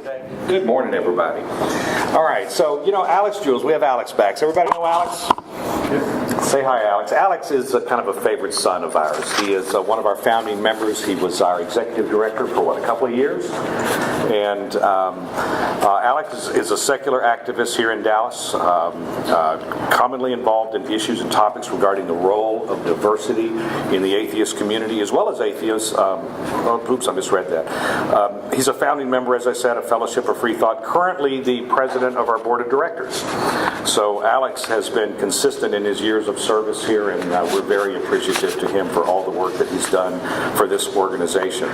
today? Good morning, everybody. All right, so, Alix Jules, we have Alix back. Does everybody know Alix? Yes. Say hi, Alix. Alix is kind of a favorite son of ours. He is one of our founding members. He was our executive director for, a couple of years? And Alix is a secular activist here in Dallas, commonly involved in issues and topics regarding the role of diversity in the atheist community, as well as atheists. Oops, I misread that. He's a founding member, as I said, of Fellowship of Freethought, currently the president of our board of directors. So Alix has been consistent in his years of service here, and we're very appreciative to him for all the work that he's done for this organization.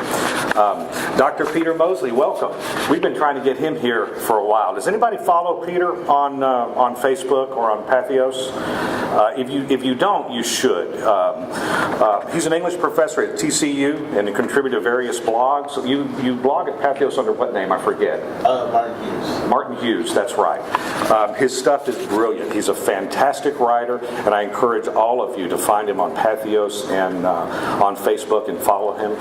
Dr. Peter Mosley, welcome. We've been trying to get him here for a while. Does anybody follow Peter on Facebook or on Patheos? If you don't, you should. He's an English professor at TCU and a contributor to various blogs. You blog at Patheos under what name? I forget. Martin Hughes. Martin Hughes, that's right. His stuff is brilliant. He's a fantastic writer, and I encourage all of you to find him on Patheos and on Facebook and follow him.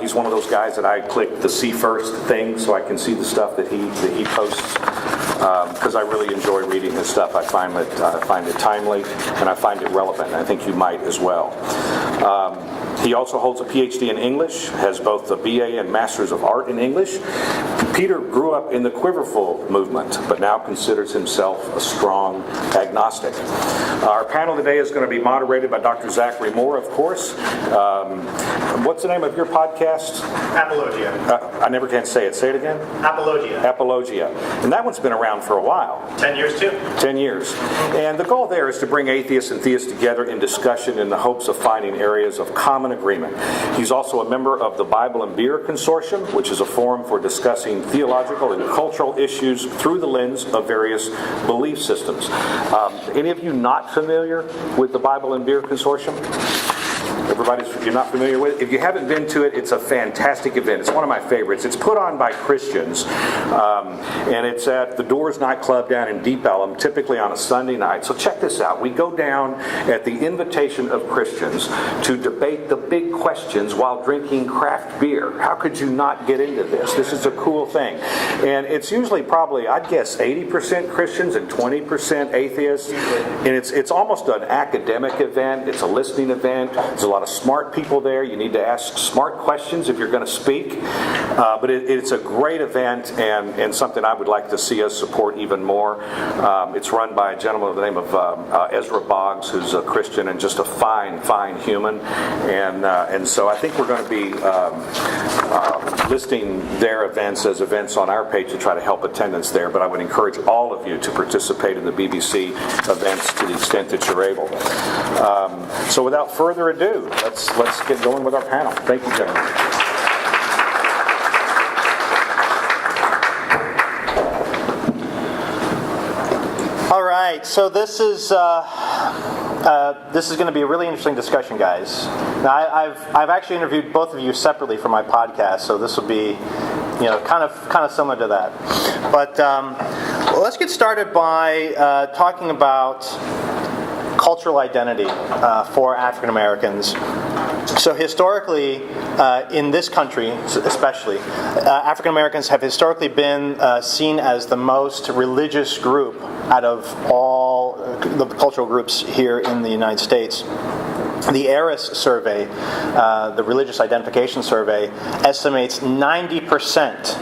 He's one of those guys that I click the see first thing so I can see the stuff that he posts, because I really enjoy reading his stuff. I find it timely, and I find it relevant, and I think you might as well. He also holds a PhD in English, has both the BA and Masters of Art in English. Peter grew up in the Quiverful movement, but now considers himself a strong agnostic. Our panel today is going to be moderated by Dr. Zachary Moore, of course. What's the name of your podcast? Apologia. I never can say it. Say it again? Apologia. Apologia. And that one's been around for a while. 10 years, too. 10 years. And the goal there is to bring atheists and theists together in discussion in the hopes of finding areas of common agreement. He's also a member of the Bible and Beer Consortium, which is a forum for discussing theological and cultural issues through the lens of various belief systems. Any of you not familiar with the Bible and Beer Consortium? You're not familiar with it? If you haven't been to it, it's a fantastic event. It's one of my favorites. It's put on by Christians, and it's at the Doors nightclub down in Deep Ellum, typically on a Sunday night. So check this out. We go down at the invitation of Christians to debate the big questions while drinking craft beer. How could you not get into this? This is a cool thing. And it's usually probably, I'd guess, 80% Christians and 20% atheists. And it's almost an academic event. It's a listening event. There's a lot of smart people there. You need to ask smart questions if you're going to speak. But it's a great event and something I would like to see us support even more. It's run by a gentleman by the name of Ezra Boggs, who's a Christian and just a fine human. And so I think we're going to be listing their events as events on our page to try to help attendance there. But I would encourage all of you to participate in the BBC events to the extent that you're able. So without further ado, let's get going with our panel. Thank you, gentlemen. All right, so this is going to be a really interesting discussion, guys. Now, I've actually interviewed both of you separately for my podcast, so this will be, kind of similar to that. But let's get started by talking about cultural identity for African Americans. So historically, in this country especially, African Americans have historically been seen as the most religious group out of all the cultural groups here in the United States. The ARIS survey, the Religious Identification Survey, estimates 90%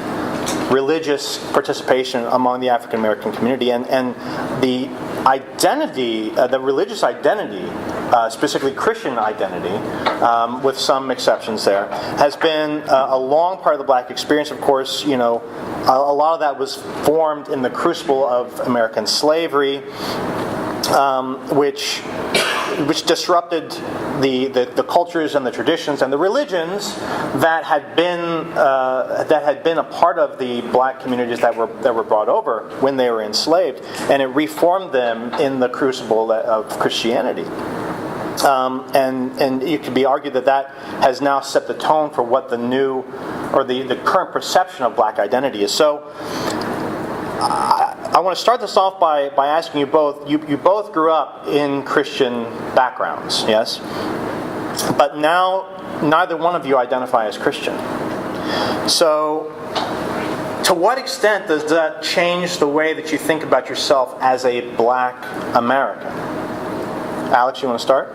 religious participation among the African American community, and the identity, the religious identity, specifically Christian identity, with some exceptions there, has been a long part of the black experience. Of course, a lot of that was formed in the crucible of American slavery, which disrupted the cultures and the traditions and the religions that had been a part of the black communities that were brought over when they were enslaved, and it reformed them in the crucible of Christianity. And it could be argued that has now set the tone for what the new or the current perception of black identity is. So I want to start this off by asking you both. You both grew up in Christian backgrounds, yes? But now neither one of you identify as Christian. So to what extent does that change the way that you think about yourself as a black American? Alex, you want to start?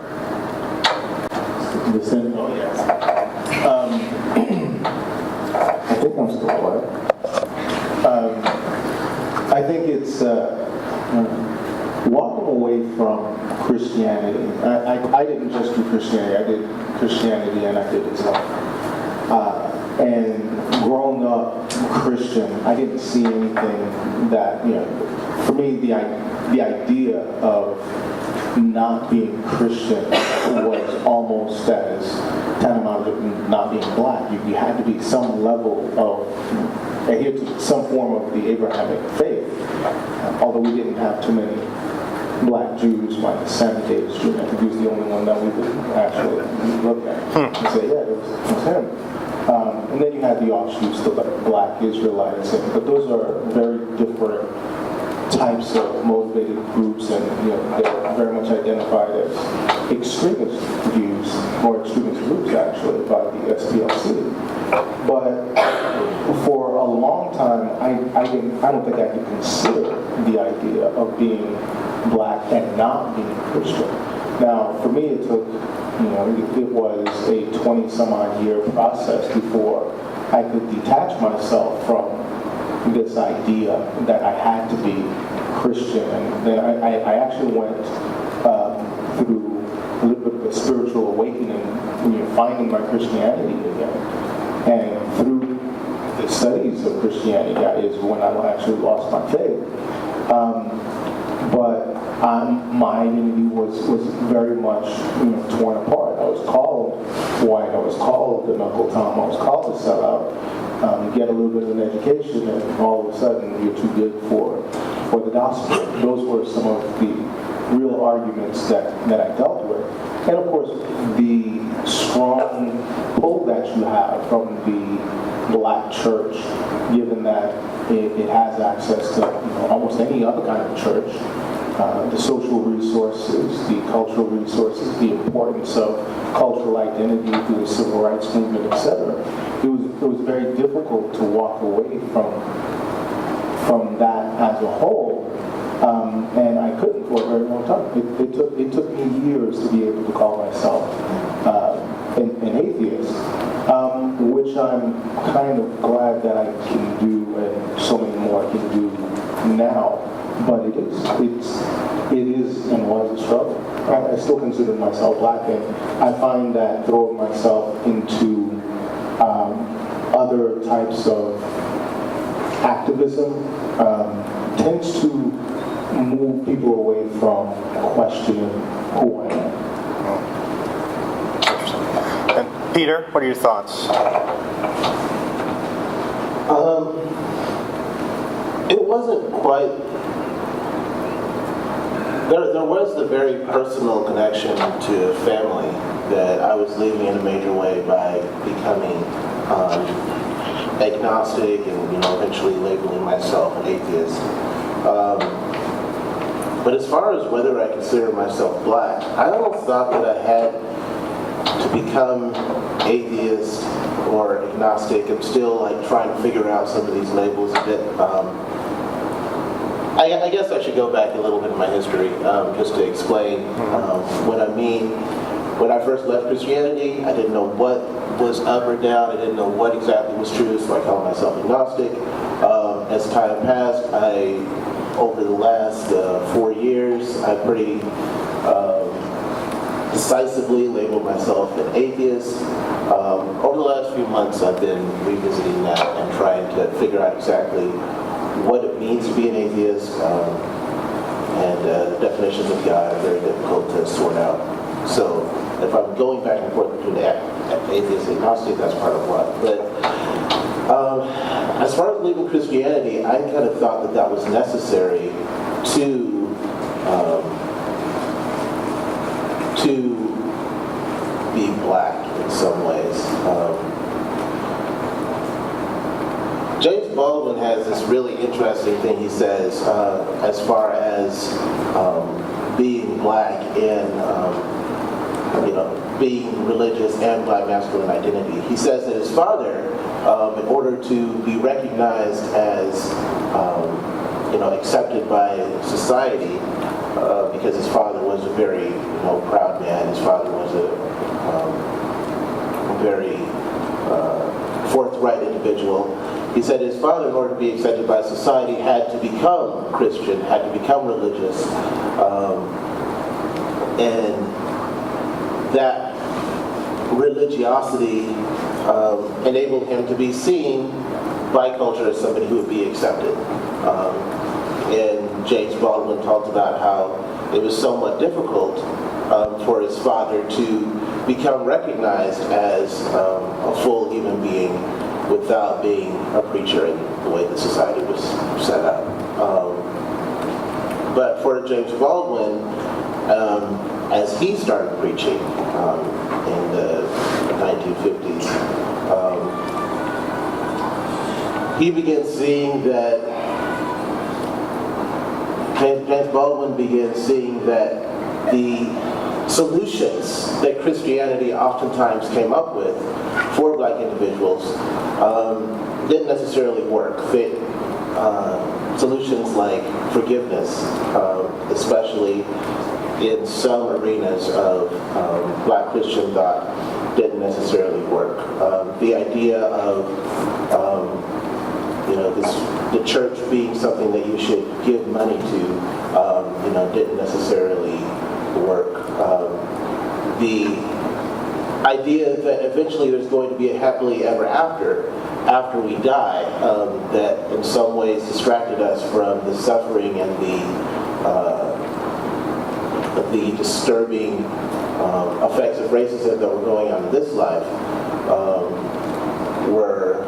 The same. Oh, yes. I think I'm still alive. I think it's walking away from Christianity. I didn't just do Christianity. I did Christianity and I did Islam. And growing up Christian, I didn't see anything that, for me, the idea of not being Christian was almost as tantamount to not being black. You had to be some level of, adhere to some form of the Abrahamic faith. Although we didn't have too many black Jews, like Sammy Davis Jr. I think he was the only one that we would actually look at and say, yeah, it was him. And then you had the offshoots, the black Israelites, but those are very different types of motivated groups, and they're very much identified as extremist views, or extremist groups actually, by the SPLC. But for a long time, I don't think I could consider the idea of being black and not being Christian. Now, for me, it took, it was a 20-some-odd year process before I could detach myself from this idea that I had to be Christian. And then I actually went through a little bit of a spiritual awakening, finding my Christianity again. And through the studies of Christianity is when I actually lost my faith. But my identity was very much torn apart. I was called white, I was called an Uncle Tom, I was called to sell out, get a little bit of an education, and all of a sudden you're too good for the gospel. Those were some of the real arguments that I dealt with. And of course, the strong pull that you have from the black church, given that it has access to almost any other kind of church, the social resources, the cultural resources, the importance of cultural identity through the civil rights movement, etc. It was very difficult to walk away from that as a whole, and I couldn't for a very long time. It took me years to be able to call myself an atheist, which I'm kind of glad that I can do, and so many more I can do now. But it is and was a struggle. I still consider myself black, and I find that throwing myself into other types of activism tends to move people away from questioning who I am. And Peter, what are your thoughts? It wasn't quite. There was the very personal connection to family that I was leaving in a major way by becoming agnostic and eventually labeling myself an atheist. But as far as whether I consider myself black, I almost thought that I had to become atheist or agnostic. I'm still trying to figure out some of these labels a bit. I guess I should go back a little bit in my history just to explain what I mean. When I first left Christianity, I didn't know what was up or down. I didn't know what exactly was true, so I called myself agnostic. As time passed, over the last 4 years, I pretty decisively labeled myself an atheist. Over the last few months, I've been revisiting that and trying to figure out exactly what it means to be an atheist, and the definitions of God are very difficult to sort out. So if I'm going back and forth between atheist and agnostic, that's part of what. But as far as leaving Christianity, I kind of thought that was necessary to be black in some ways. James Baldwin has this really interesting thing he says as far as being black in being religious and black masculine identity. He says that his father, in order to be recognized as accepted by society, because his father was a very proud man. His father was a very forthright individual. He said his father, in order to be accepted by society, had to become Christian, had to become religious, and that religiosity enabled him to be seen by culture as somebody who would be accepted. And James Baldwin talked about how it was somewhat difficult for his father to become recognized as a full human being without being a preacher in the way that society was set up. But for James Baldwin, as he started preaching in the 1950s, he began seeing that James Baldwin began seeing that the solutions that Christianity oftentimes came up with for black individuals didn't necessarily work. Solutions like forgiveness, especially in some arenas of black Christian thought, didn't necessarily work. The idea of the church being something that you should give money to, didn't necessarily work. The idea that eventually there's going to be a happily ever after we die, that in some ways distracted us from the suffering and the disturbing effects of racism that were going on in this life, were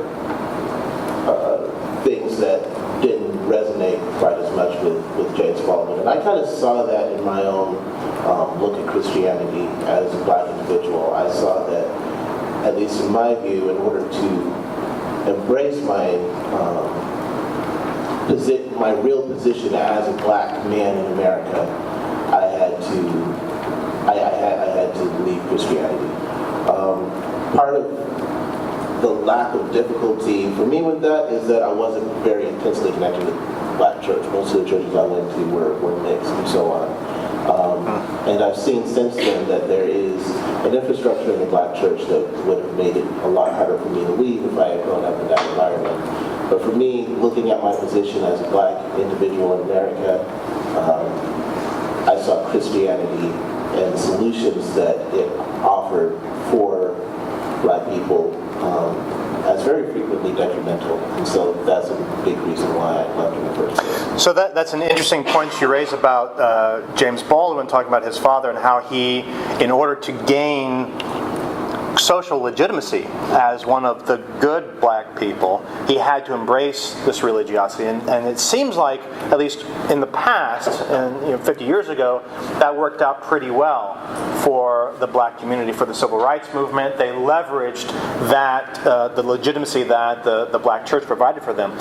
things that didn't resonate quite as much with James Baldwin. And I kind of saw that in my own look at Christianity as a black individual. I saw that, at least in my view, in order to embrace my real position as a black man in America, I had to leave Christianity. Part of the lack of difficulty for me with that is that I wasn't very intensely connected with black church. Most of the churches I went to were mixed and so on. And I've seen since then that there is an infrastructure in the black church that would have made it a lot harder for me to leave if I had grown up in that environment. But for me, looking at my position as a black individual in America, I saw Christianity and the solutions that it offered for black people as very frequently detrimental. And so that's a big reason why I left in the first place. So that's an interesting point you raise about James Baldwin talking about his father and how he, in order to gain social legitimacy as one of the good black people, he had to embrace this religiosity. And it seems like, at least in the past, and 50 years ago, that worked out pretty well for the black community, for the civil rights movement. They leveraged that, the legitimacy that the black church provided for them.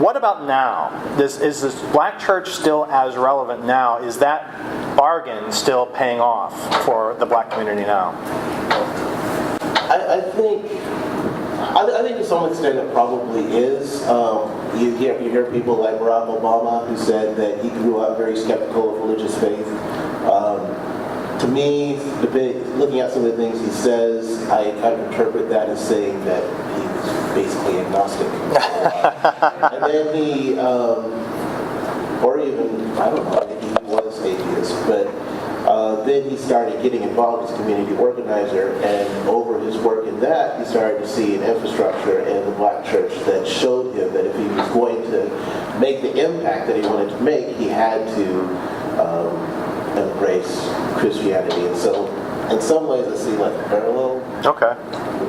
What about now? Is this black church still as relevant now? Is that bargain still paying off for the black community now? I think to some extent it probably is. You hear people like Barack Obama, who said that he grew up very skeptical of religious faith. To me, looking at some of the things he says, I kind of interpret that as saying that he's basically agnostic. And then he, or even, I don't know, maybe he was atheist, but then he started getting involved as a community organizer, and over his work in that, he started to see an infrastructure in the black church that showed him that if he was going to make the impact that he wanted to make, he had to embrace Christianity. And so, in some ways, I see like a parallel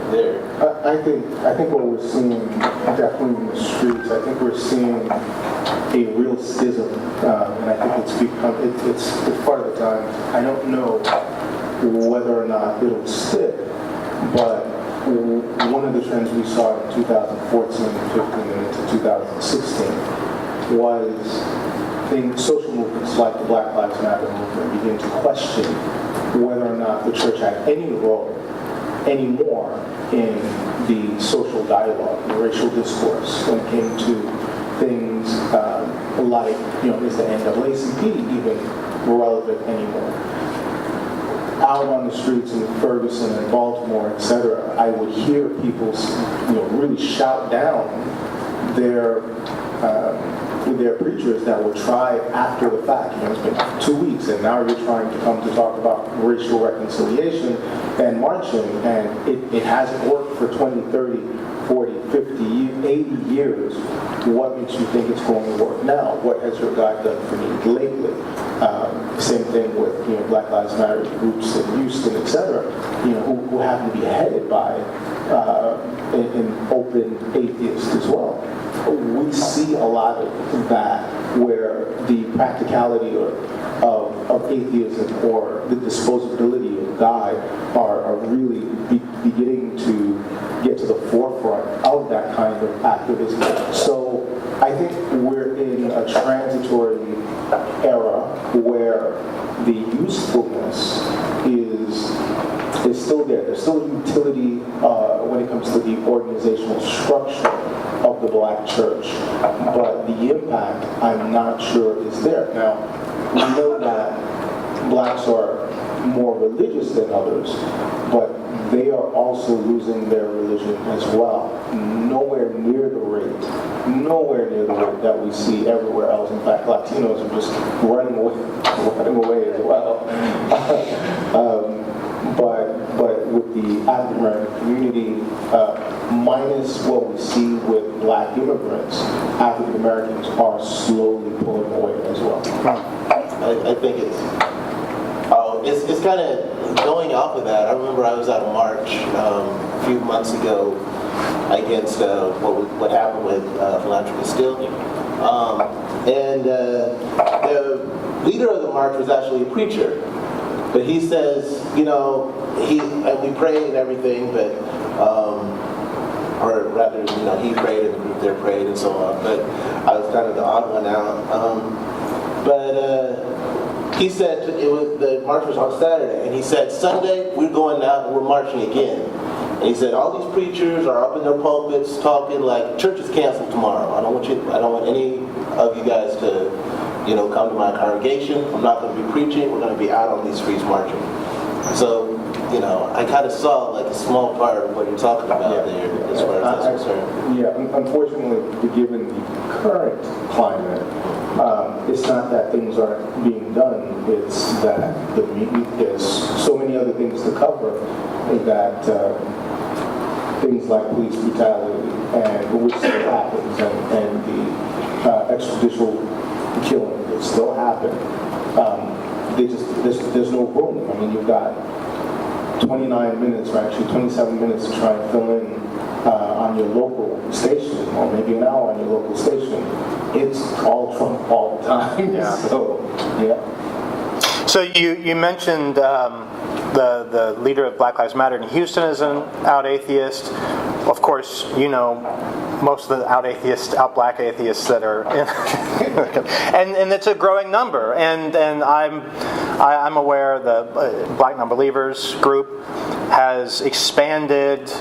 there. I think what we're seeing, definitely in the streets, I think we're seeing a real schism, and I think it's part of the time. I don't know whether or not it'll stick, but one of the trends we saw in 2014 and 15 and into 2016 was social movements like the Black Lives Matter movement begin to question whether or not the church had any role anymore in the social dialogue, the racial discourse, when it came to things like, is the NAACP even relevant anymore? Out on the streets in Ferguson and Baltimore, etc., I would hear people, really shout down their preachers that would try after the fact. It's been 2 weeks, and now you're trying to come to talk about racial reconciliation and marching, and it hasn't worked for 20, 30, 40, 50, 80 years. What makes you think it's going to work now? What has your God done for me lately? Same thing with Black Lives Matter groups in Houston, etc. Who happen to be headed by an open atheist as well. We see a lot of that where the practicality of atheism or the disposability of God are really beginning to get to the forefront of that kind of activism. So I think we're in a transitory era where the usefulness is still there. There's still utility when it comes to the organizational structure of the black church, but the impact, I'm not sure, is there. Now, we know that blacks are more religious than others, but they are also losing their religion as well. Nowhere near the rate that we see everywhere else. In fact, Latinos are just running away as well. But with the African American community, minus what we see with black immigrants, African Americans are slowly pulling away as well. I think it's kind of going off of that. I remember I was at a march a few months ago against what happened with Philanthropist Still. And the leader of the march was actually a preacher. But he says, and we prayed and everything, but, or rather, he prayed and the group there prayed and so on. But I was kind of the odd one out. He said the march was on Saturday, and he said Sunday we're going out and we're marching again. And he said all these preachers are up in their pulpits talking like church is canceled tomorrow. I don't want any of you guys to come to my congregation. I'm not going to be preaching. We're going to be out on these streets marching. So, I kind of saw like a small part of what you're talking about there as far as that's concerned. Yeah, unfortunately, given the current climate, it's not that things aren't being done. It's that there's so many other things to cover that things like police brutality, and which still happens, and the extrajudicial killing that still happen. There's no room. I mean, you've got 29 minutes, or actually 27 minutes to try and fill in on your local station, or maybe an hour on your local station. It's all Trump all the time. Yeah. So you mentioned the leader of Black Lives Matter in Houston is an out atheist. Of course, most of the out black atheists that are in, and it's a growing number. And I'm aware the Black Nonbelievers group has expanded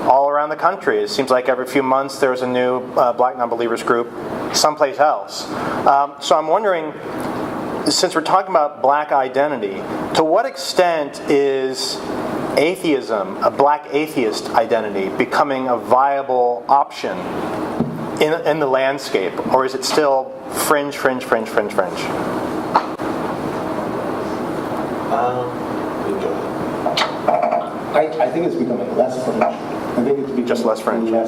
all around the country. It seems like every few months there's a new Black Nonbelievers group someplace else. So I'm wondering, since we're talking about black identity, to what extent is atheism, a black atheist identity, becoming a viable option in the landscape, or is it still fringe? I think it's becoming less fringe. I think it's becoming Just less fringe. Yeah.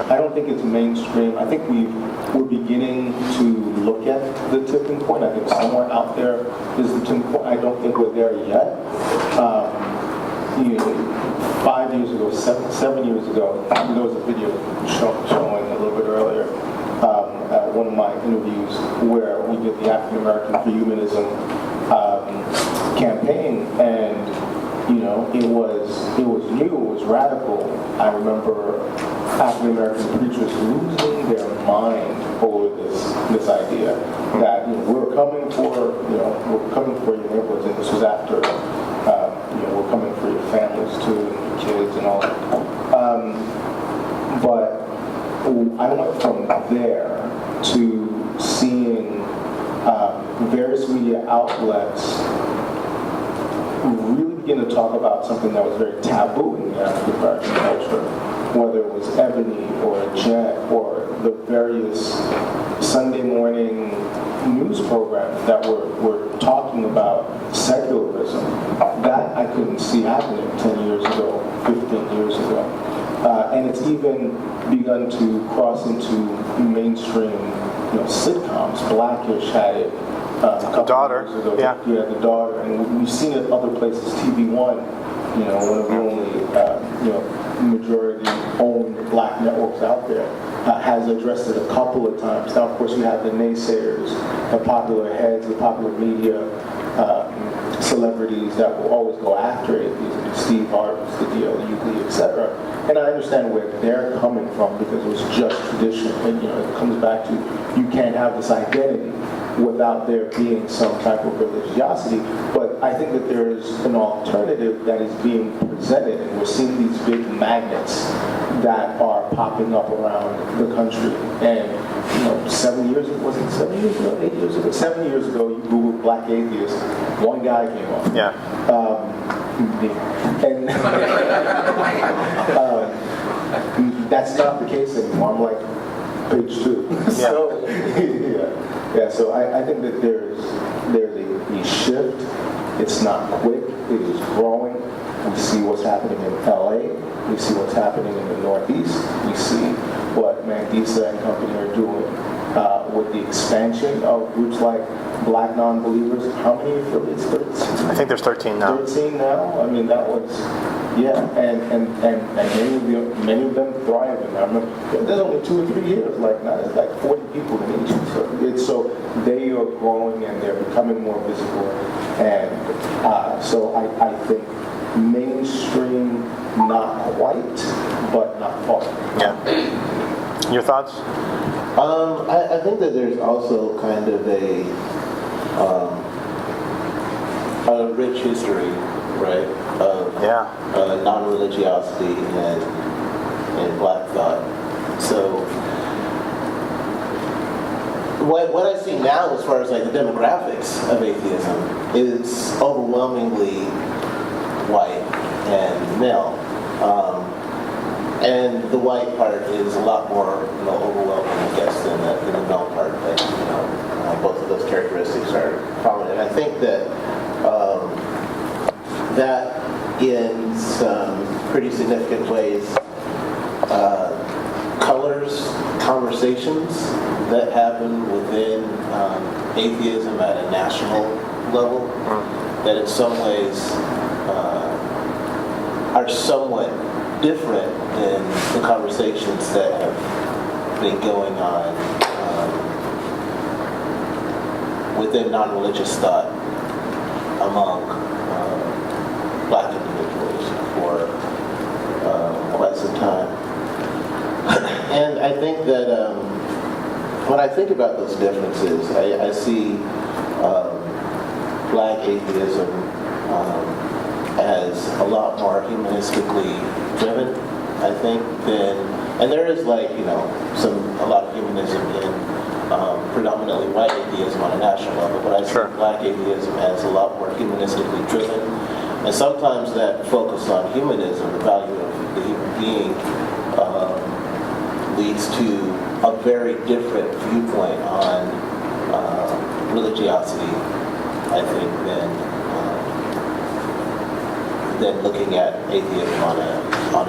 I don't think it's mainstream. I think we're beginning to look at the tipping point. I think somewhere out there is the tipping point. I don't think we're there yet. 5 years ago, 7 years ago, there was a video showing a little bit earlier at one of my interviews where we did the African American for Humanism campaign, and it was new, it was radical. I remember African American preachers losing their mind over this idea that we're coming for your neighborhoods, and this was after we're coming for your families too, and your kids and all that. But I went from there to seeing various media outlets really begin to talk about something that was very taboo in the African American culture, whether it was Ebony or Jet or the various Sunday morning news programs that were talking about secularism. That I couldn't see happening 10 years ago, 15 years ago. And it's even begun to cross into mainstream sitcoms. Blackish had it a couple Daughter, years ago. yeah. The Daughter. And we've seen it other places. TV One, one of the only majority-owned black networks out there, has addressed it a couple of times. Now, of course, you have the naysayers, the popular heads, the popular media celebrities that will always go after it, the Steve Harveys, the D.L. Hughley, etc. And I understand where they're coming from because it was just tradition. And it comes back to you can't have this identity without there being some type of religiosity. But I think that there is an alternative that is being presented, and we're seeing these big magnets that are popping up around the country. And 7 years ago, was it 7 years ago, 8 years ago? 7 years ago, you Googled black atheist, one guy came up. Yeah. And that's not the case anymore. I'm like page 2. So so I think that there's a shift. It's not quick. It is growing. We see what's happening in LA. We see what's happening in the Northeast. We see what Mandisa and company are doing with the expansion of groups like Black Nonbelievers. How many affiliates? 13? I think there's 13 now. 13 now? I mean, that was, and many of them thrive in that. I remember, there's only 2 or 3 years, it's like 40 people in each. So they are growing and they're becoming more visible. And so I think mainstream, not quite, but not far. Yeah. Your thoughts? I think that there's also kind of a rich history, right, of non-religiosity and black thought. So what I see now as far as like the demographics of atheism is overwhelmingly white and male. And the white part is a lot more overwhelming, I guess, than the male part. But both of those characteristics are prominent. I think that that in some pretty significant ways colors conversations that happen within atheism at a national level that in some ways are somewhat different than the conversations that have been going on within non-religious thought among black individuals for quite some time. And I think that when I think about those differences, I see black atheism as a lot more humanistically driven, I think, and there is a lot of humanism in predominantly white atheism on a national level, but I see black atheism as a lot more humanistically driven, and sometimes that focus on humanism, the value of the human being, leads to a very different viewpoint on religiosity, I think, than looking at atheism on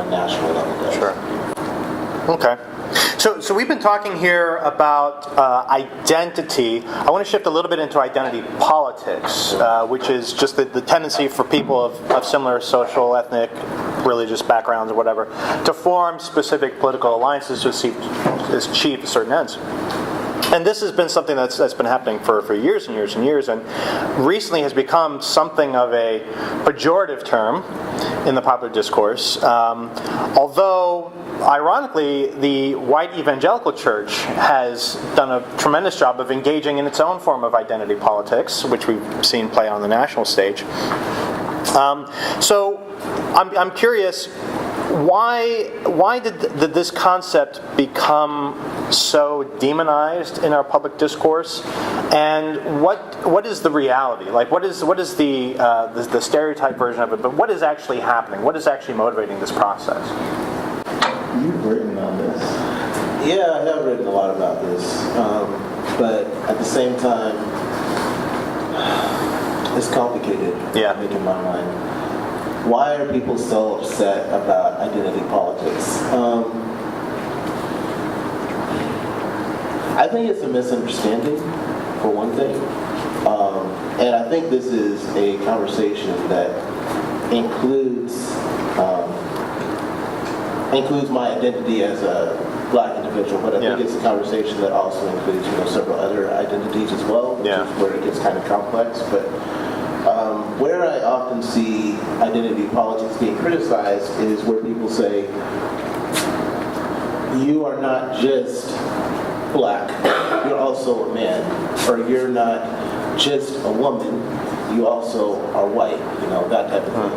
a national level does. Sure. Okay. So we've been talking here about identity. I want to shift a little bit into identity politics, which is just the tendency for people of similar social, ethnic, religious backgrounds or whatever to form specific political alliances to achieve certain ends. And this has been something that's been happening for years and years and years, and recently has become something of a pejorative term in the popular discourse. Although ironically, the white evangelical church has done a tremendous job of engaging in its own form of identity politics, which we've seen play on the national stage. So I'm curious, why did this concept become so demonized in our public discourse, and what is the reality? Like, what is the stereotype version of it? But what is actually happening? What is actually motivating this process? You've written on this. Yeah, I have written a lot about this, but at the same time, it's complicated. Yeah. I think, in my mind. Why are people so upset about identity politics? I think it's a misunderstanding, for one thing. And I think this is a conversation that includes my identity as a black individual, but I think it's a conversation that also includes, several other identities as well, which is where it gets kind of complex. But where I often see identity politics being criticized is where people say, you are not just black, you're also a man, or you're not just a woman, you also are white, that type of thing.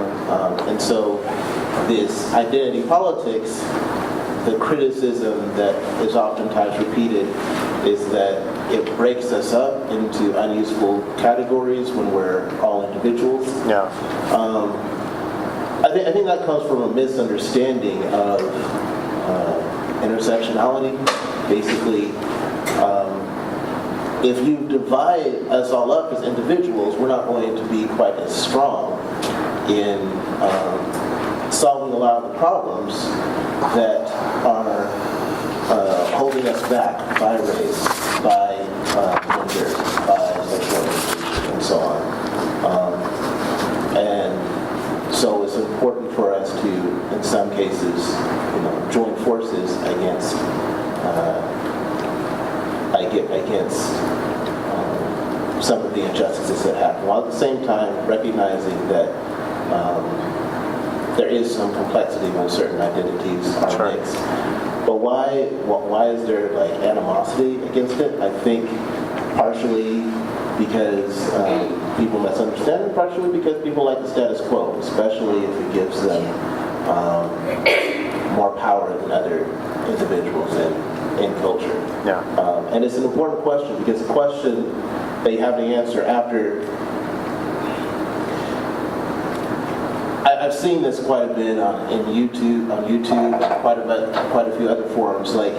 And so this identity politics, the criticism that is oftentimes repeated is that it breaks us up into unuseful categories when we're all individuals. Yeah. I think that comes from a misunderstanding of intersectionality. Basically, if you divide us all up as individuals, we're not going to be quite as strong in solving a lot of the problems that are holding us back by race, by gender, by sexual orientation, and so on. And so it's important for us to, in some cases, join forces against some of the injustices that happen, while at the same time recognizing that there is some complexity when certain identities are mixed. But why is there animosity against it? I think partially because people misunderstand it, partially because people like the status quo, especially if it gives them more power than other individuals in culture. Yeah. And it's an important question because the question that you have to answer after. I've seen this quite a bit on YouTube, and quite a few other forums. Like,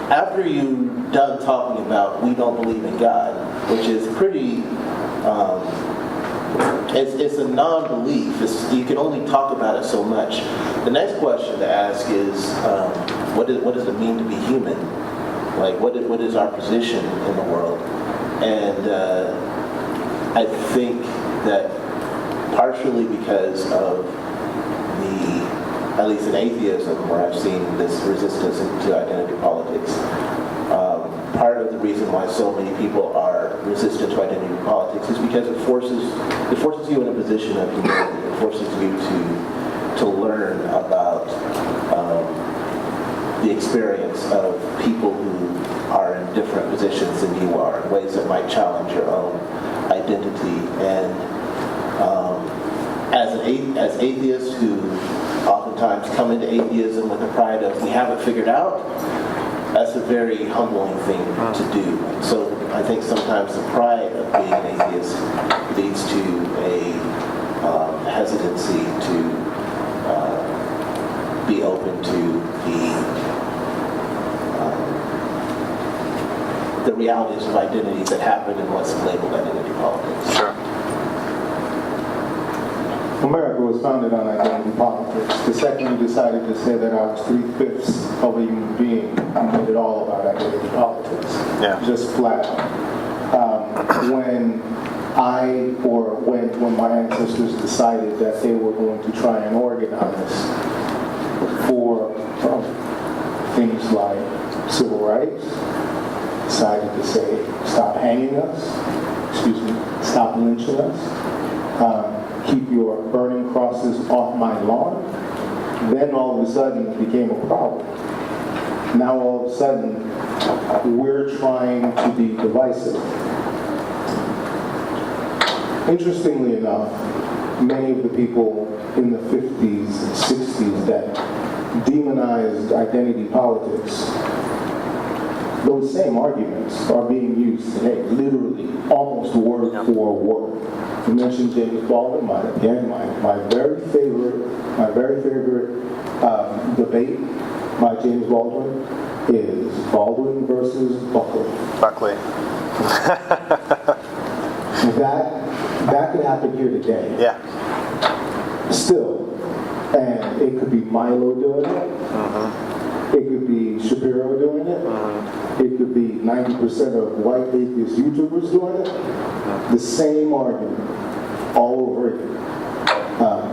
after you're done talking about we don't believe in God, which is pretty, it's a non-belief. You can only talk about it so much. The next question to ask is, what does it mean to be human? Like, what is our position in the world? And I think that partially because of at least in atheism, where I've seen this resistance to identity politics, part of the reason why so many people are resistant to identity politics is because it forces you in a position of humility. It forces you to learn about the experience of people who are in different positions than you are, in ways that might challenge your own identity. And as atheists who oftentimes come into atheism with the pride of we have it figured out, that's a very humbling thing to do. So I think sometimes the pride of being an atheist leads to a hesitancy to be open to the realities of identity that happen in what's labeled identity politics. Sure. America was founded on identity politics. The second you decided to say that I was 3/5 of a human being, you made it all about identity politics. Yeah. Just flat out. When my ancestors decided that they were going to try and organize for things like civil rights, decided to say, stop hanging us, stop lynching us, keep your burning crosses off my lawn, then all of a sudden it became a problem. Now all of a sudden we're trying to be divisive. Interestingly enough, many of the people in the 50s and 60s that demonized identity politics, those same arguments are being used today, literally, almost word for word. You mentioned James Baldwin, my very favorite debate by James Baldwin is Baldwin versus Buckley. Buckley. That could happen here today. Yeah. Still, and it could be Milo doing it. It could be Shapiro doing it. It could be 90% of white atheist YouTubers doing it. The same argument all over again.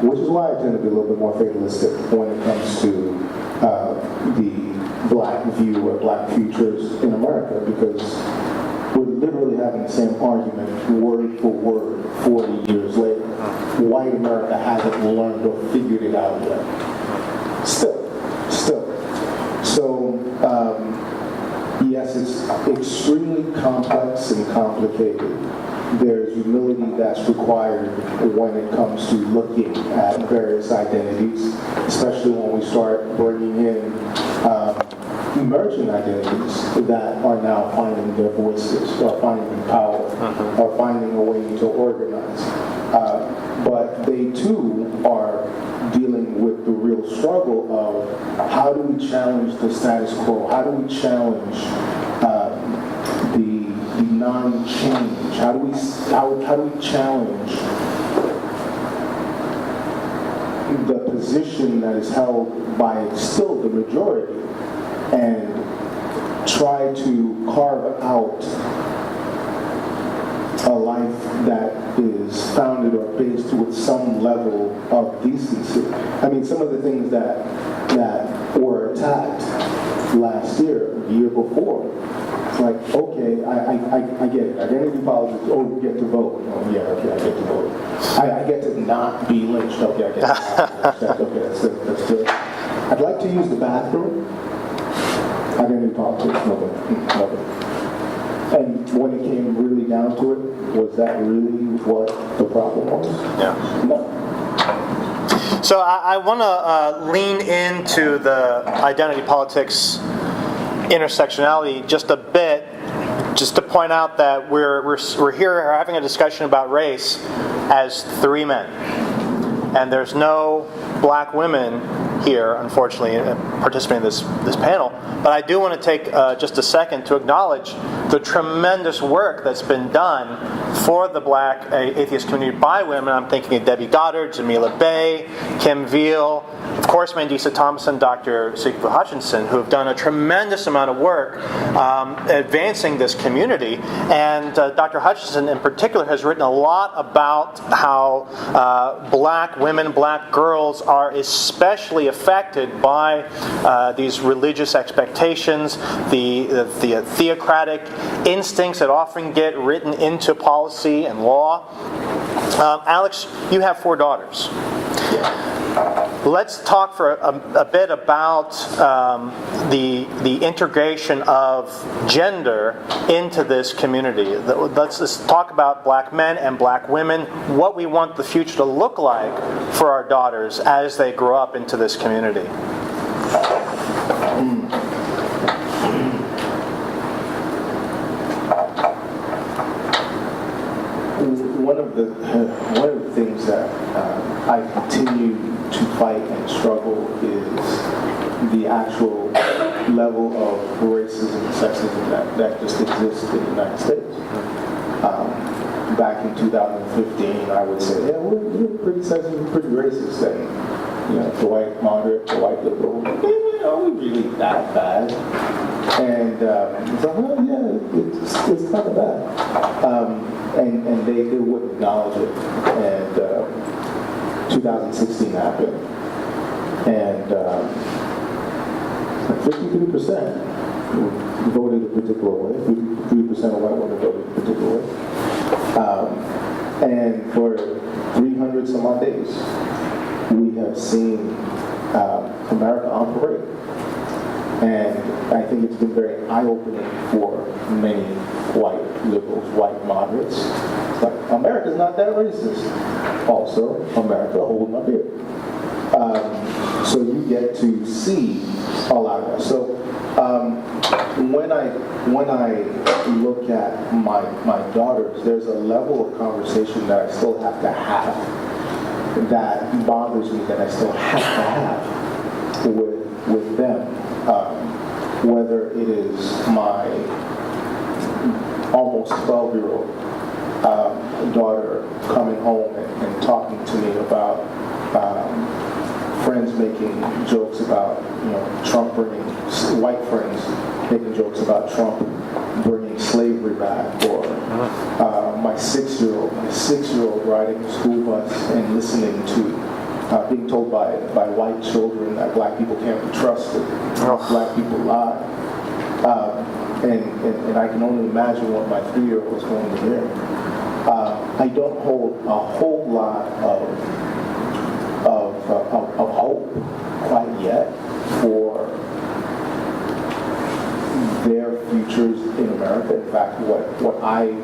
Which is why I tend to be a little bit more fatalistic when it comes to the black view or black futures in America, because we're literally having the same argument word for word 40 years later. White America hasn't learned or figured it out yet. Still. So, yes, it's extremely complex and complicated. There's humility that's required when it comes to looking at various identities, especially when we start bringing in emerging identities that are now finding their voices, or finding power, or finding a way to organize. But they too are dealing with the real struggle of how do we challenge the status quo? How do we challenge the non-change? How do we challenge the position that is held by still the majority, and try to carve out a life that is founded or based with some level of decency? I mean, some of the things that were attacked last year, the year before, it's like, okay, I get it. Identity politics, oh, you get to vote. Oh, yeah, okay, I get to vote. I get to not be lynched. Okay, I get to not be lynched. Okay, that's good. I'd like to use the bathroom. Identity politics, nobody. And when it came really down to it, was that really what the problem was? Yeah. No. So I want to lean into the identity politics intersectionality just a bit, just to point out that we're here having a discussion about race as three men, and there's no black women here, unfortunately, participating in this panel. But I do want to take just a second to acknowledge the tremendous work that's been done for the black atheist community by women. I'm thinking of Debbie Goddard, Jamila Bay, Kim Veal, of course, Mandisa Thompson, Dr. Sigrid Hutchinson, who have done a tremendous amount of work advancing this community. And Dr. Hutchinson, in particular, has written a lot about how black women, black girls are especially affected by these religious expectations, the theocratic instincts that often get written into policy and law. Alix, you have 4 daughters. Let's talk for a bit about the integration of gender into this community. Let's just talk about black men and black women, what we want the future to look like for our daughters as they grow up into this community. One of the things that I continue to fight and struggle is the actual level of racism and sexism that just exists in the United States. Back in 2015, I would say, yeah, we're pretty sexist, we're pretty racist, and the white moderate, the white liberal, we really that bad. And it's like, well, yeah, it's kind of bad. And they wouldn't acknowledge it. And 2016 happened. And 53% voted a particular way. 53% of white women voted a particular way. And for 300 some odd days, we have seen America on parade. And I think it's been very eye-opening for many white liberals, white moderates. It's like, America's not that racist. Also, America, hold my beer. So you get to see a lot of that. So when I look at my daughters, there's a level of conversation that I still have to have that bothers me, that I still have to have with them. Whether it is my almost 12-year-old daughter coming home and talking to me about friends making jokes about, Trump bringing, white friends making jokes about Trump bringing slavery back, or my six-year-old riding the school bus and listening to, being told by white children that black people can't be trusted, black people lie. And I can only imagine what my 3-year-old is going to hear. I don't hold a whole lot of hope quite yet for their futures in America. In fact, what I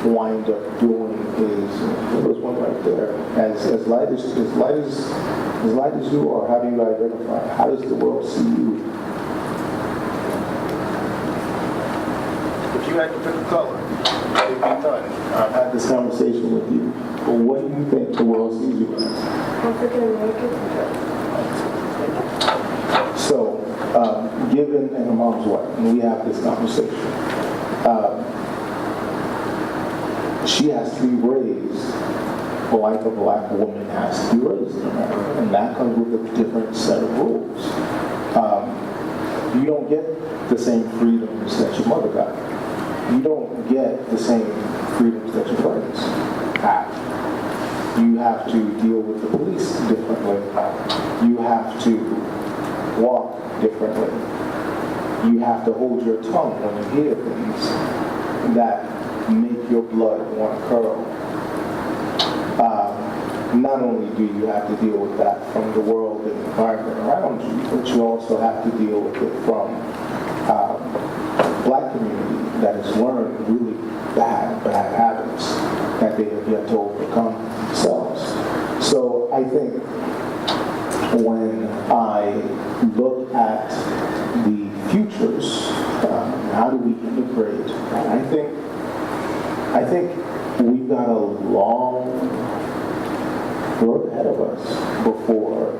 wind up doing is, there's one right there, as light as you are, how do you identify? How does the world see you? If you had to pick a color, it'd be none. I've had this conversation with you. But what do you think the world sees you as? African American. So, given, and my mom's white, and we have this conversation, she has to be raised like a black woman has to be raised in America, and that comes with a different set of rules. You don't get the same freedoms that your mother got. You don't get the same freedoms that your friends have. You have to deal with the police differently. You have to walk differently. You have to hold your tongue when you hear things that make your blood want to curl. Not only do you have to deal with that from the world and environment around you, but you also have to deal with it from black community that has learned really bad habits that they have yet to overcome themselves. So I think when I look at the futures, how do we integrate? I think we've got a long road ahead of us before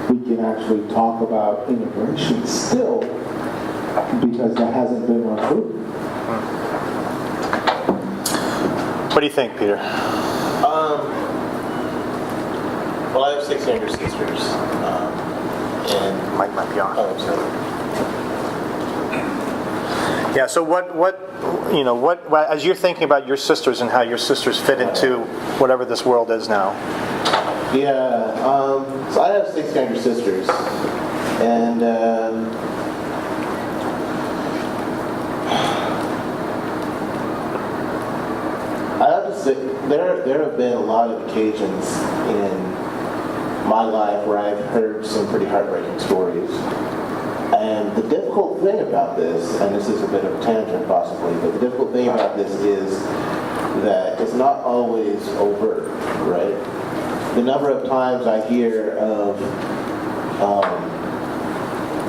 we can actually talk about integration still, because that hasn't been our truth. What do you think, Peter? Well, I have 6 younger sisters. And Mike might be on. oh, sorry. Yeah, so what as you're thinking about your sisters and how your sisters fit into whatever this world is now. Yeah, so I have 6 younger sisters, and I have to say there have been a lot of occasions in my life where I've heard some pretty heartbreaking stories. And the difficult thing about this, and this is a bit of a tangent possibly, but the difficult thing about this is that it's not always overt, right? The number of times I hear of,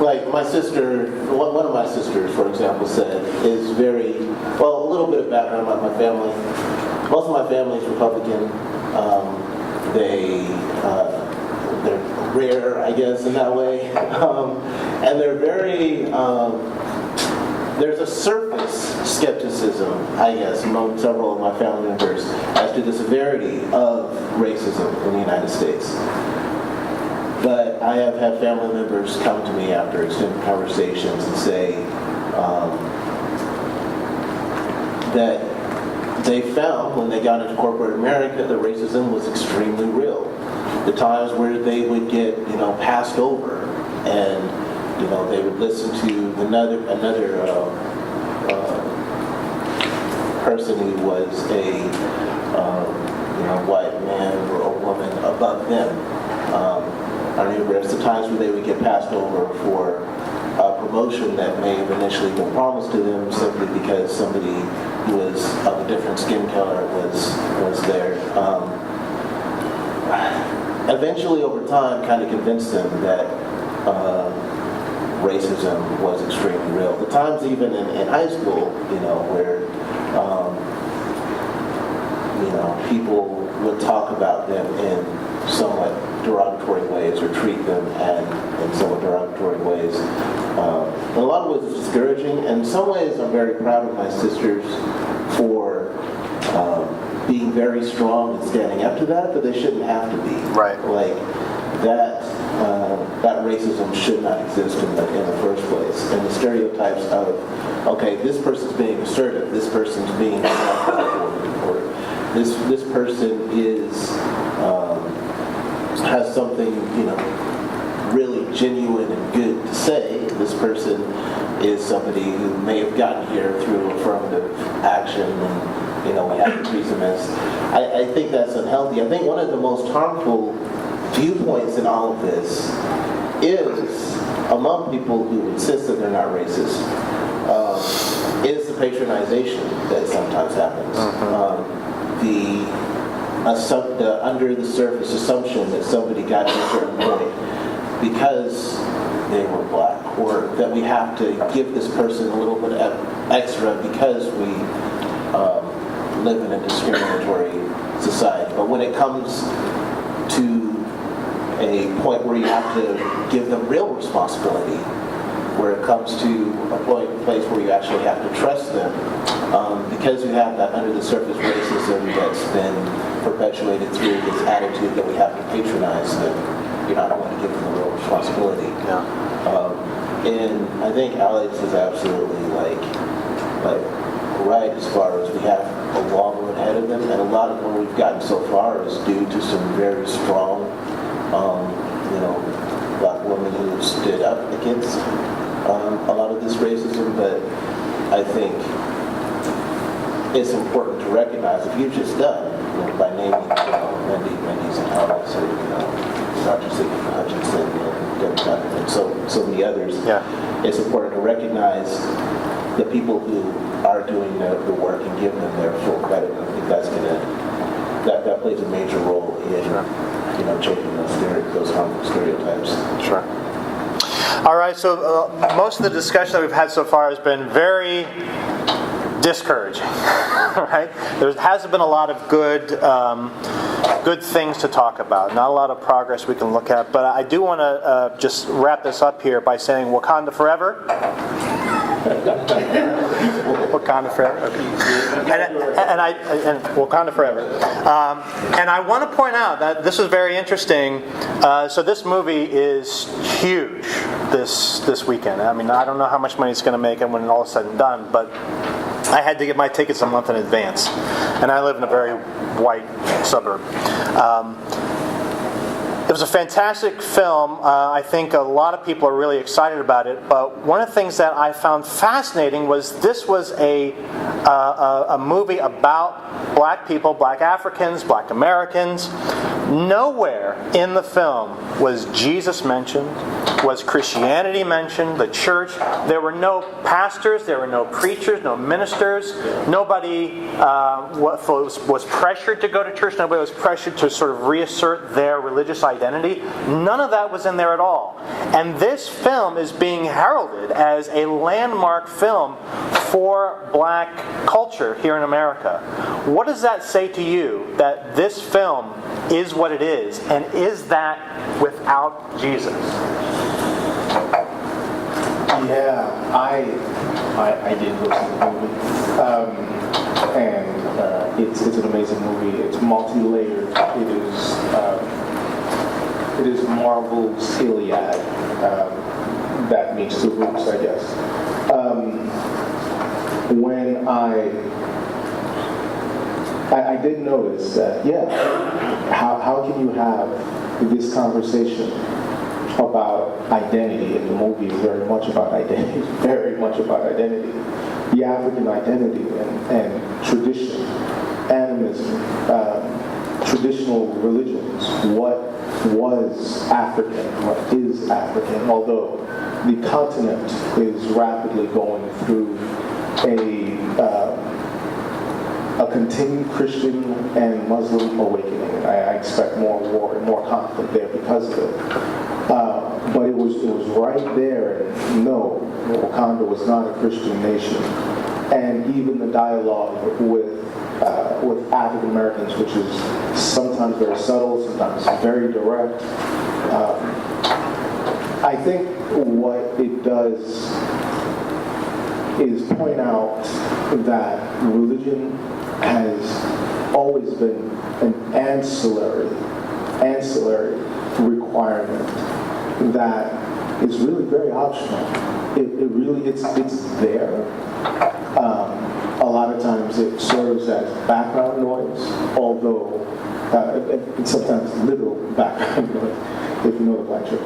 like my sister, one of my sisters, for example, said is very, well, a little bit of background about my family. Most of my family is Republican. They're rare, I guess, in that way. And they're very, there's a surface skepticism, I guess, among several of my family members as to the severity of racism in the United States. But I have had family members come to me after extended conversations and say that they found when they got into corporate America that racism was extremely real. The times where they would get, passed over, and they would listen to another person who was a white man or a woman above them, our neighbors, the times where they would get passed over for a promotion that may have initially been promised to them simply because somebody who was of a different skin color was there. Eventually, over time, kind of convinced them that racism was extremely real. The times even in high school, where people would talk about them in somewhat derogatory ways or treat them in somewhat derogatory ways. In a lot of ways it's discouraging. In some ways I'm very proud of my sisters for being very strong and standing up to that, but they shouldn't have to be. Right. Like that racism should not exist in the first place. And the stereotypes of, okay, this person's being assertive, this person's being or this person has something, really genuine and good to say. This person is somebody who may have gotten here through affirmative action and, we have to treat them as. I think that's unhealthy. I think one of the most harmful viewpoints in all of this is among people who insist that they're not racist, is the patronization that sometimes happens. The under the surface assumption that somebody got to a certain point because they were black, or that we have to give this person a little bit extra because we live in a discriminatory society. But when it comes to a point where you have to give them real responsibility, where it comes to a place where you actually have to trust them, because you have that under the surface racism that's been perpetuated through this attitude that we have to patronize them, you're not going to give them the real responsibility. And I think Alix is absolutely like right as far as we have a long road ahead of them, and a lot of where we've gotten so far is due to some very strong black women who stood up against a lot of this racism. But I think it's important to recognize, if you've just done, by naming Wendy's and Alix, or Dr. Sigmund Hutchinson and Debbie Tucker and so many others, it's important to recognize the people who are doing the work and give them their full credit. I think that plays a major role in changing those harmful stereotypes. Sure. All right, so most of the discussion that we've had so far has been very discouraging, right? There hasn't been a lot of good things to talk about, not a lot of progress we can look at, but I do want to just wrap this up here by saying Wakanda forever. Wakanda forever. Okay. And Wakanda forever. And I want to point out that this is very interesting. So this movie is huge this weekend. I mean, I don't know how much money it's going to make when it's all said and done, but I had to get my tickets a month in advance, and I live in a very white suburb. It was a fantastic film. I think a lot of people are really excited about it. But one of the things that I found fascinating was this was a movie about black people, black Africans, black Americans. Nowhere in the film was Jesus mentioned, was Christianity mentioned, the church. There were no pastors, there were no preachers, no ministers. Nobody was pressured to go to church. Nobody was pressured to sort of reassert their religious identity. None of that was in there at all. And this film is being heralded as a landmark film for black culture here in America. What does that say to you, that this film is what it is, and is that without Jesus? Yeah, I did go see the movie, and it's an amazing movie. It's multi-layered. It is Marvel's Iliad. That means two groups, I guess. When I did notice that, how can you have this conversation about identity, and the movie is very much about identity, the African identity and tradition, animism, traditional religions, what was African, or is African, although the continent is rapidly going through a continued Christian and Muslim awakening. I expect more war and more conflict there because of it. But it was right there. And no, Wakanda was not a Christian nation. And even the dialogue with African Americans, which is sometimes very subtle, sometimes very direct. I think what it does is point out that religion has always been an ancillary requirement that is really very optional. It's there. A lot of times it serves as background noise, although and sometimes literal background noise, if you know the Black church.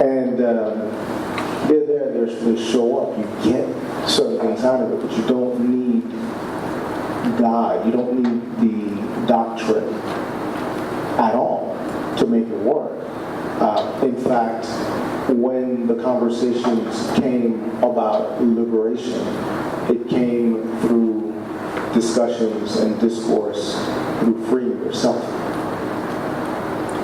And they're there, they show up. You get certain things out of it, but you don't need God. You don't need the doctrine at all to make it work. In fact, when the conversations came about liberation, it came through discussions and discourse through freeing yourself.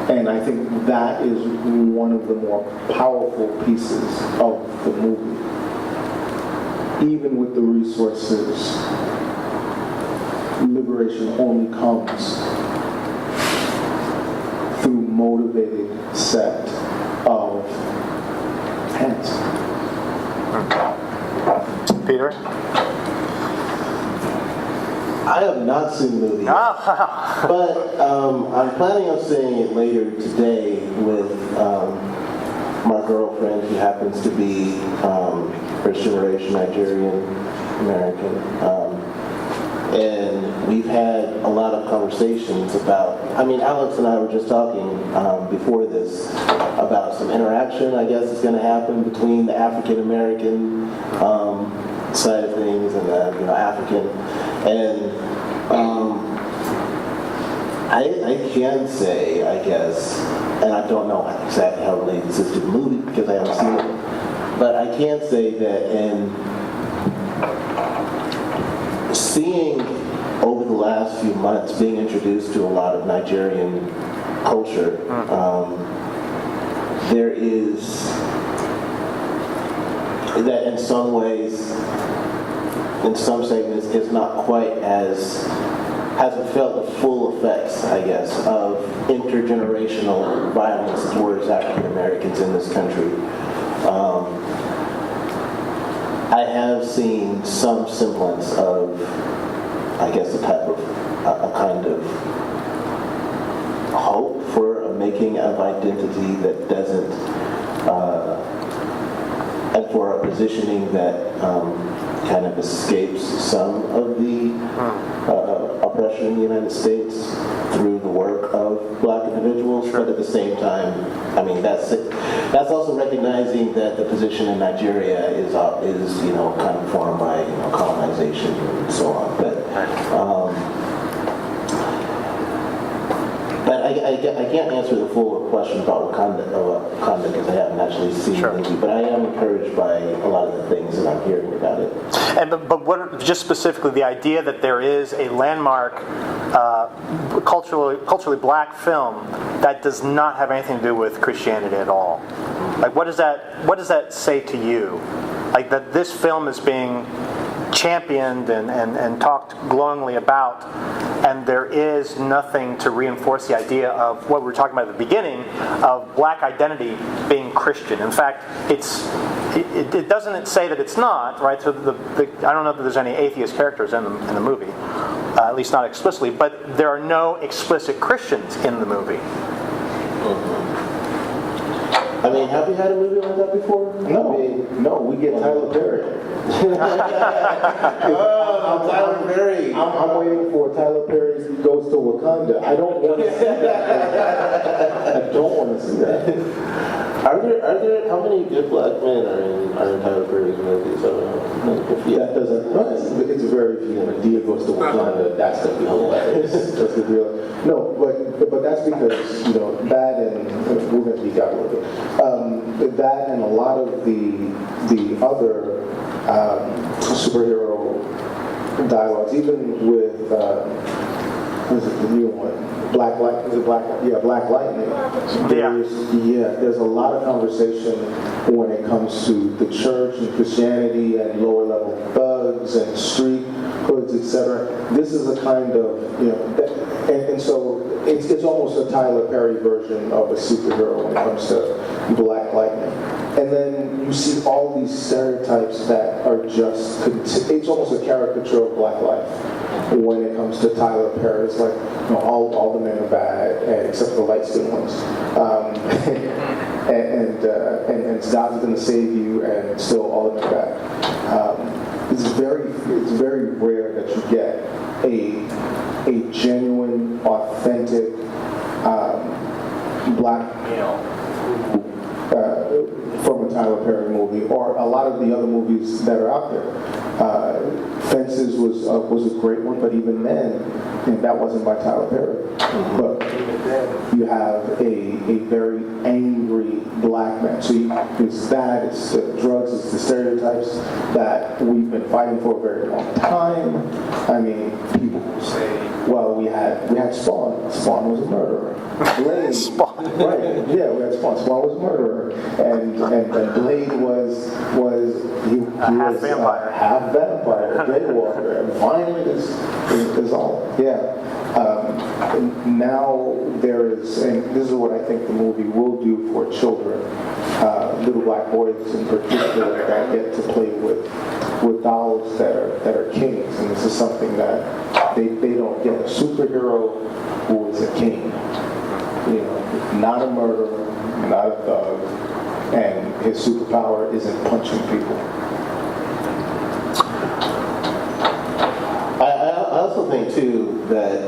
And I think that is one of the more powerful pieces of the movie. Even with the resources, liberation only comes through motivated set of hands. Peter? I have not seen the movie, but I'm planning on seeing it later today with my girlfriend, who happens to be first generation Nigerian American. And we've had a lot of conversations about, Alix and I were just talking before this about some interaction, I guess, is going to happen between the African American side of things and the African. And I can say, I guess, and I don't know exactly how related this is to the movie because I haven't seen it, but I can say that in seeing over the last few months, being introduced to a lot of Nigerian culture, there is that in some ways, in some segments, it's not quite hasn't felt the full effects, I guess, of intergenerational violence towards African Americans in this country. I have seen some semblance of, I guess, a kind of hope for a making of identity that doesn't, and for a positioning that kind of escapes some of the oppression in the United States through the work of Black individuals, but at the same time, that's also recognizing that the position in Nigeria is kind of formed by colonization and so on. But I can't answer the full question about Wakanda because I haven't actually seen the movie. But I am encouraged by a lot of the things that I'm hearing about it. But what, just specifically, the idea that there is a landmark culturally Black film that does not have anything to do with Christianity at all. Like, what does that say to you? Like, that this film is being championed and talked glowingly about, and there is nothing to reinforce the idea of what we were talking about at the beginning of Black identity being Christian. In fact, it doesn't say that it's not, right? So I don't know that there's any atheist characters in the movie, at least not explicitly, but there are no explicit Christians in the movie. Have you had a movie like that before? No, we get Tyler Perry. Tyler Perry. I'm waiting for Tyler Perry goes to Wakanda. I don't want to see that. I don't want to see that. Are there, how many good black men are in Tyler Perry's movies? I don't know. That doesn't, no, it's very few. When Dia goes to Wakanda, that's going to be hilarious. That's the real. No, but that's because, that and, we're going to be out a little bit. That and a lot of the other superhero dialogues, even with, what is it, the new one? Black Lightning. There's a lot of conversation when it comes to the church and Christianity and lower level thugs and street hoods, etc. This is a kind of, and so it's almost a Tyler Perry version of a superhero when it comes to Black Lightning. And then you see all these stereotypes that are just, it's almost a caricature of black life when it comes to Tyler Perry. It's like, all the men are bad, except for the light-skinned ones. And God's going to save you, and still all of them are bad. It's very rare that you get a genuine, authentic black male from a Tyler Perry movie, or a lot of the other movies that are out there. Fences was a great one, but even then, and that wasn't by Tyler Perry. But you have a very angry black man. So it's that, it's the drugs, it's the stereotypes that we've been fighting for a very long time. I mean, people will say, well, we had Spawn. Spawn was a murderer. Blade, Spawn. Right? Yeah, we had Spawn. Spawn was a murderer, and Blade was half vampire, half vampire, daywalker, and violent is all. Yeah. Now there is, and this is what I think the movie will do for children, little black boys in particular, that get to play with dolls that are kings, and this is something that they don't get. A superhero who is a king, not a murderer, not a thug, and his superpower isn't punching people. I also think too that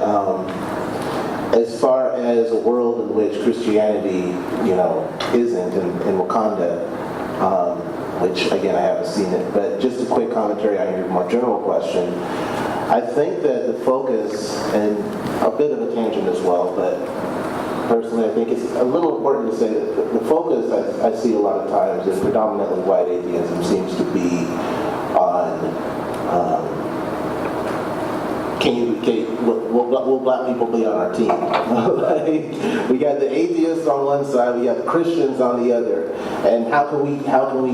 as far as a world in which Christianity, isn't in Wakanda, which again I haven't seen it, but just a quick commentary on your more general question. I think that the focus, and a bit of a tangent as well, but personally I think it's a little important to say that the focus I see a lot of times is predominantly white atheism seems to be on will black people be on our team? We got the atheists on one side, we got the Christians on the other, and how can we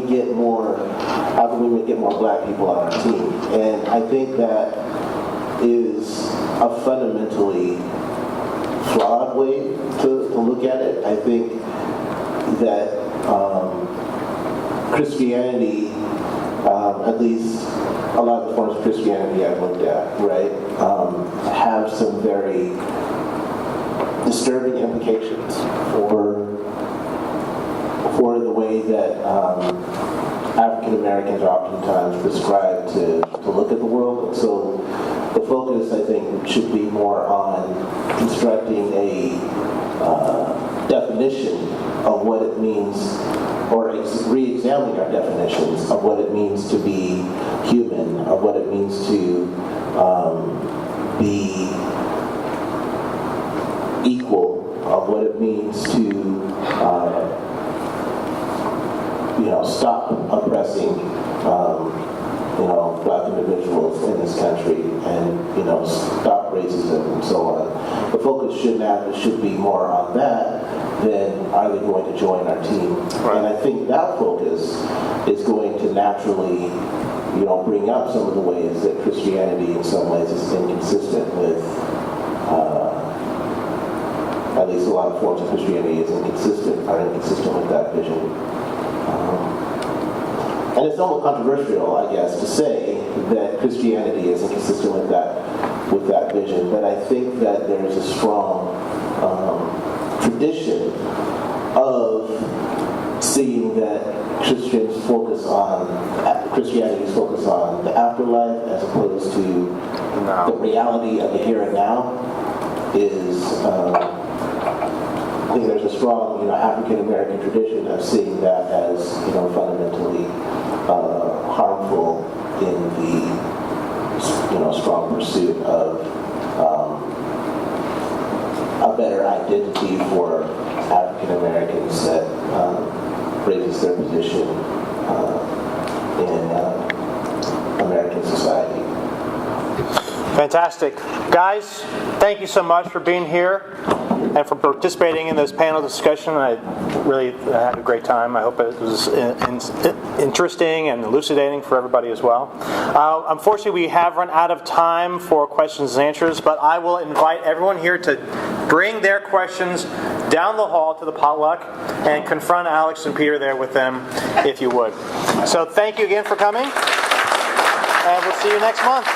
get more black people on our team? And I think that is a fundamentally flawed way to look at it. I think that Christianity, at least a lot of the forms of Christianity I've looked at, right, have some very disturbing implications for the way that African Americans are oftentimes prescribed to look at the world. And so the focus, I think, should be more on constructing a definition of what it means, or re-examining our definitions of what it means to be human, of what it means to be equal, of what it means to stop oppressing black individuals in this country, and stop racism and so on. The focus should be more on that than are they going to join our team. Right. And I think that focus is going to naturally bring up some of the ways that Christianity in some ways is inconsistent with at least a lot of forms of Christianity are inconsistent with that vision. And it's somewhat controversial, I guess, to say that Christianity is inconsistent with that vision, but I think that there's a strong tradition of seeing that Christianity is focused on the afterlife as opposed to the reality of the here and now is, I think there's a strong, African American tradition of seeing that as, fundamentally harmful in the, strong pursuit of a better identity for African Americans that raises their position in American society. Fantastic. Guys, thank you so much for being here and for participating in this panel discussion. I really had a great time. I hope it was interesting and elucidating for everybody as well. Unfortunately, we have run out of time for questions and answers, but I will invite everyone here to bring their questions down the hall to the potluck and confront Alix and Peter there with them, if you would. So thank you again for coming, and we'll see you next month.